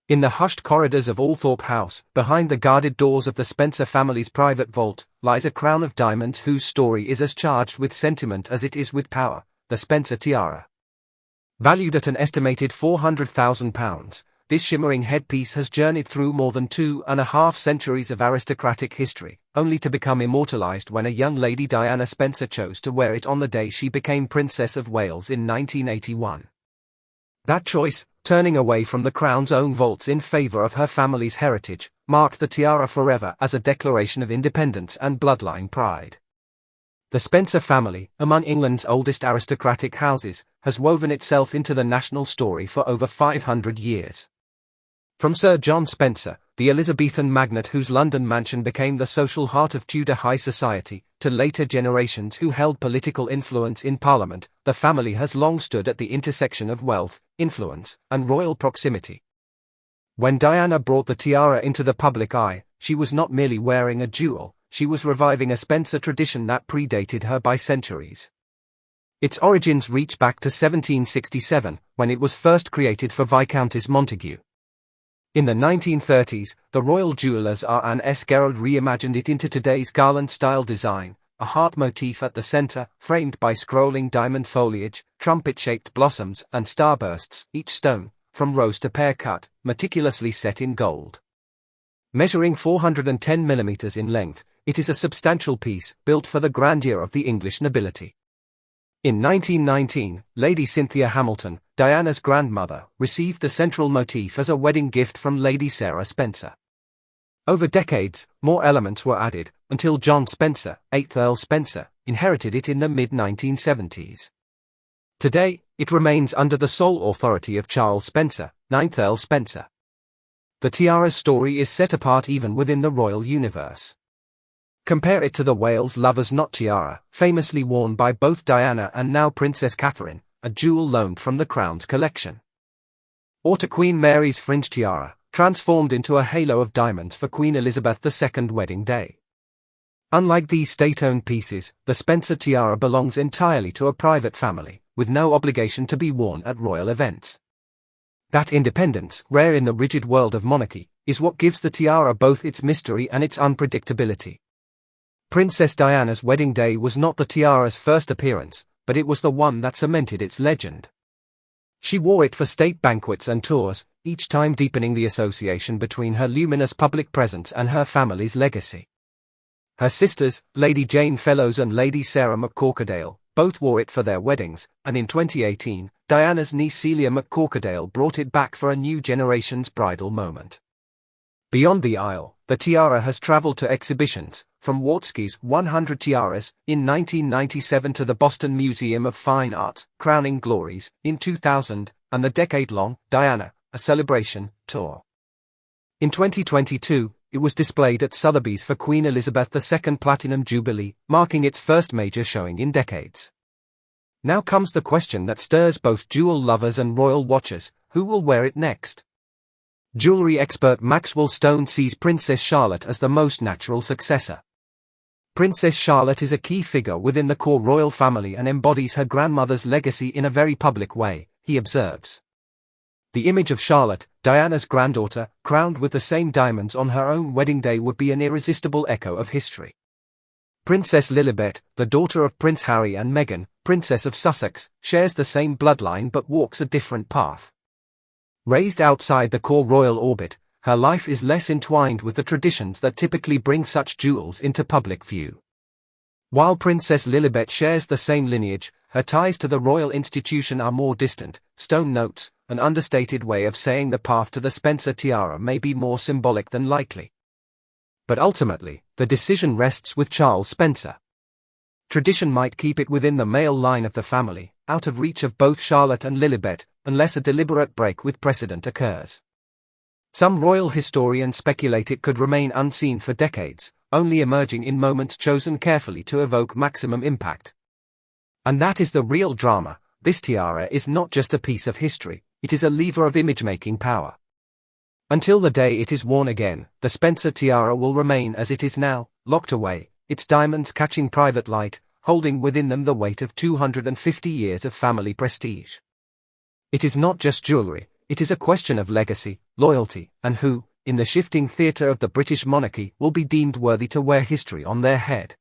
In the hushed corridors of Althorpe House, behind the guarded doors of the Spencer family's private vault, lies a crown of diamonds whose story is as charged with sentiment as it is with power, the Spencer tiara. Valued at an estimated £400,000, this shimmering headpiece has journeyed through more than 2.5 centuries of aristocratic history, only to become immortalised when a young Lady Diana Spencer chose to wear it on the day she became Princess of Wales in 1981. That choice, turning away from the crown's own vaults in favour of her family's heritage, marked the tiara forever as a declaration of independence and bloodline pride. The Spencer family, among England's oldest aristocratic houses, has woven itself into the national story for over 500 years. From Sir John Spencer, the Elizabethan magnate whose London mansion became the social heart of Tudor high society, to later generations who held political influence in Parliament, the family has long stood at the intersection of wealth, influence, and royal proximity. When Diana brought the tiara into the public eye, she was not merely wearing a jewel, she was reviving a Spencer tradition that predated her by centuries. Its origins reach back to 1767, when it was first created for Viscountess Montagu. In the 1930s, the royal jewellers R&S Gerald reimagined it into today's garland-style design, a heart motif at the center, framed by scrolling diamond foliage, trumpet-shaped blossoms, and starbursts, each stone, from rose to pear cut, meticulously set in gold. Measuring 410 mm in length, it is a substantial piece, built for the grandeur of the English nobility. In 1919, Lady Cynthia Hamilton, Diana's grandmother, received the central motif as a wedding gift from Lady Sarah Spencer. Over decades, more elements were added, until John Spencer, 8th Earl Spencer, inherited it in the mid-1970s. Today, it remains under the sole authority of Charles Spencer, 9th Earl Spencer. The tiara's story is set apart even within the royal universe. Compare it to the Wales Lover's Knot tiara, famously worn by both Diana and now Princess Catherine, a jewel loaned from the Crown's collection. Or to Queen Mary's fringe tiara, transformed into a halo of diamonds for Queen Elizabeth II's wedding day. Unlike these state-owned pieces, the Spencer tiara belongs entirely to a private family, with no obligation to be worn at royal events. That independence, rare in the rigid world of monarchy, is what gives the tiara both its mystery and its unpredictability. Princess Diana's wedding day was not the tiara's first appearance, but it was the one that cemented its legend. She wore it for state banquets and tours, each time deepening the association between her luminous public presence and her family's legacy. Her sisters, Lady Jane Fellows and Lady Sarah McCorquodale, both wore it for their weddings, and in 2018, Diana's niece Celia McCorquodale brought it back for a new generation's bridal moment. Beyond the aisle, the tiara has traveled to exhibitions, from Wartski's 100 Tiaras, in 1997 to the Boston Museum of Fine Arts, Crowning Glories, in 2000, and the decade-long Diana, a Celebration, tour. In 2022, it was displayed at Sotheby's for Queen Elizabeth II Platinum Jubilee, marking its first major showing in decades. Now comes the question that stirs both jewel lovers and royal watchers: who will wear it next? Jewelry expert Maxwell Stone sees Princess Charlotte as the most natural successor. Princess Charlotte is a key figure within the core royal family and embodies her grandmother's legacy in a very public way, he observes. The image of Charlotte, Diana's granddaughter, crowned with the same diamonds on her own wedding day would be an irresistible echo of history. Princess Lilibet, the daughter of Prince Harry and Meghan, Princess of Sussex, shares the same bloodline but walks a different path. Raised outside the core royal orbit, her life is less entwined with the traditions that typically bring such jewels into public view. While Princess Lilibet shares the same lineage, her ties to the royal institution are more distant. Stone notes, an understated way of saying the path to the Spencer tiara may be more symbolic than likely. But ultimately, the decision rests with Charles Spencer. Tradition might keep it within the male line of the family, out of reach of both Charlotte and Lilibet, unless a deliberate break with precedent occurs. Some royal historians speculate it could remain unseen for decades, only emerging in moments chosen carefully to evoke maximum impact. And that is the real drama. This tiara is not just a piece of history, it is a lever of image-making power. Until the day it is worn again, the Spencer tiara will remain as it is now, locked away, its diamonds catching private light, holding within them the weight of 250 years of family prestige. It is not just jewelry, It is a question of legacy, loyalty, and who, in the shifting theatre of the British monarchy, will be deemed worthy to wear history on their head.